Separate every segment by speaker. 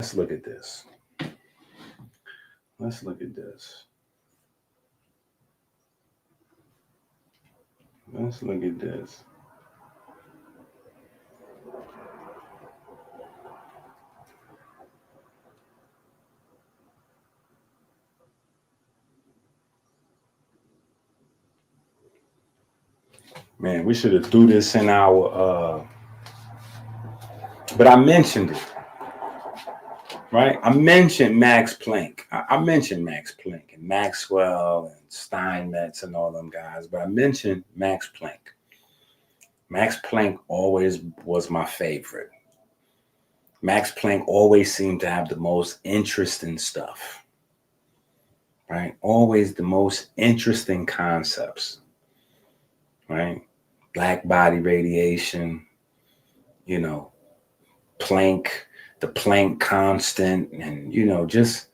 Speaker 1: let's look at this. Let's look at this. Let's look at this. Man, we should have threw this in our, but I mentioned it, right? I mentioned Max Planck. I mentioned Max Planck and Maxwell and Steinmetz and all them guys, but I mentioned Max Planck. Max Planck always was my favorite. Max Planck always seemed to have the most interesting stuff, right? Always the most interesting concepts, right? Black body radiation, you know, Planck, the Planck constant, and, you know, just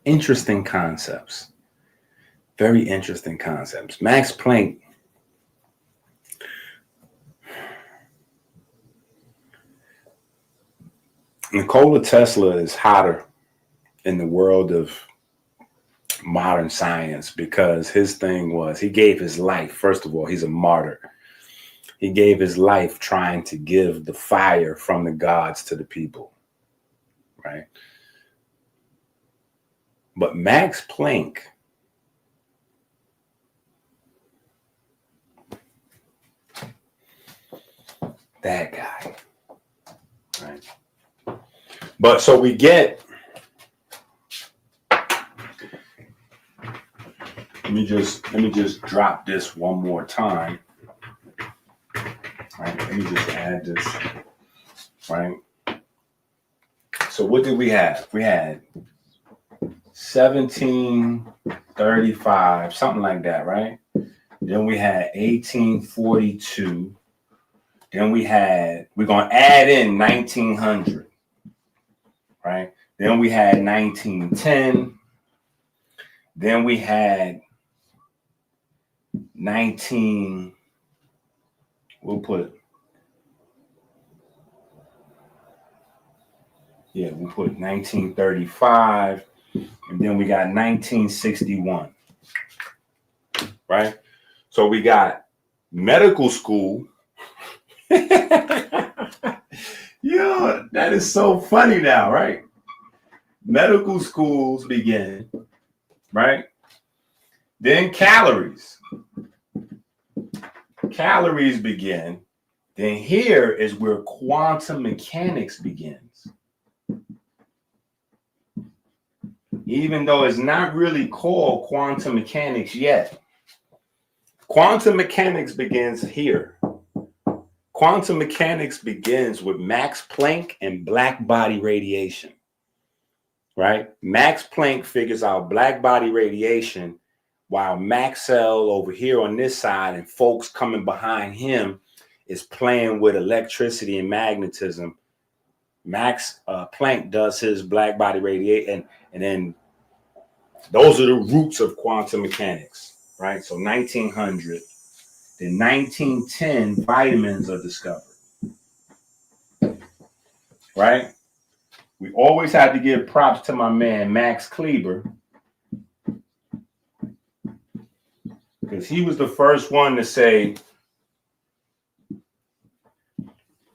Speaker 1: interesting concepts. Very interesting concepts. Max Planck, Nikola Tesla is hotter in the world of modern science because his thing was he gave his life. First of all, he's a martyr. He gave his life trying to give the fire from the gods to the people, right? But Max Planck, that guy, right? But so we get, let me just drop this one more time. Right, let me just add this, right? So what did we have? We had 1735, something like that, right? Then we had 1842. Then we're going to add in 1900, right? Then we had 1910. Then we had 19, we'll put 1935, and then we got 1961, right? So we got medical school. Yo, that is so funny now, right? Medical schools begin, right? Then calories begin. Then here is where quantum mechanics begins. Even though it's not really called quantum mechanics yet. Quantum mechanics begins here. Quantum mechanics begins with Max Planck and black body radiation, right? Max Planck figures out black body radiation while Maxwell over here on this side and folks coming behind him is playing with electricity and magnetism. Max Planck does his black body radiation, and then those are the roots of quantum mechanics, right? So 1900, then 1910, vitamins are discovered, right? We always had to give props to my man, Max Kleber, because he was the first one to say,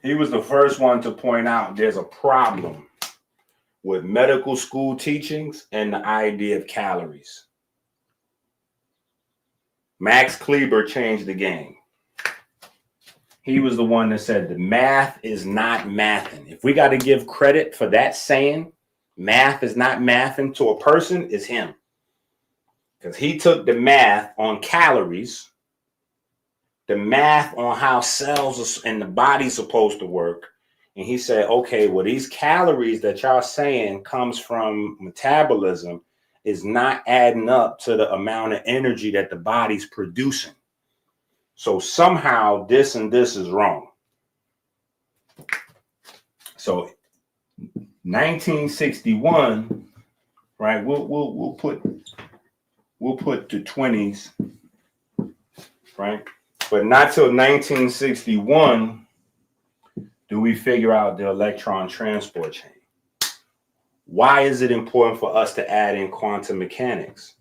Speaker 1: he was the first one to point out there's a problem with medical school teachings and the idea of calories. Max Kleber changed the game. He was the one that said the math is not mathing. If we got to give credit for that saying, math is not mathing to a person, is him. Because he took the math on calories, the math on how cells and the body's supposed to work. And he said, okay, well, these calories that y'all saying comes from metabolism is not adding up to the amount of energy that the body's producing. So somehow this and this is wrong. So 1961, right? We'll put the 20s, right? But not till 1961 do we figure out the electron transport chain. Why is it important for us to add in quantum mechanics?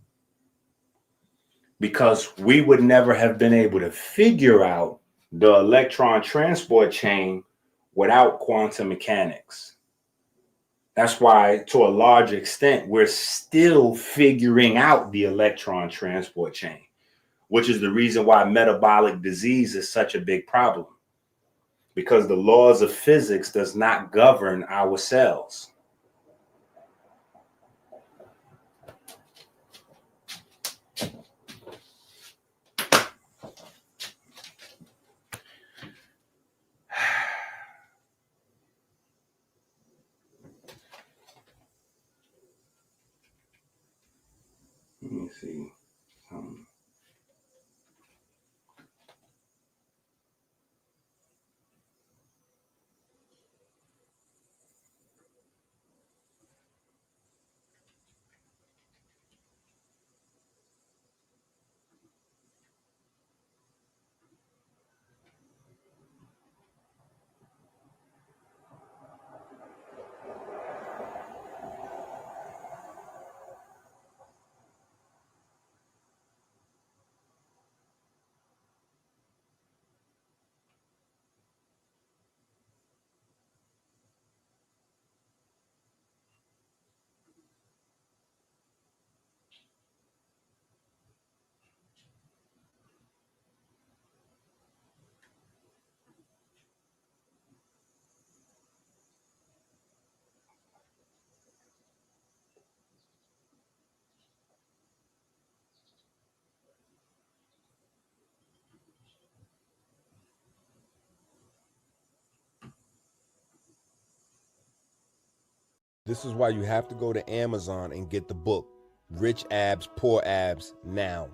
Speaker 1: Because we would never have been able to figure out the electron transport chain without quantum mechanics. That's why, to a large extent, we're still figuring out the electron transport chain, which is the reason why metabolic disease is such a big problem. Because the laws of physics does not govern our cells. Let me see.
Speaker 2: This is why you have to go to Amazon and get the book, Rich Abs, Poor Abs, now.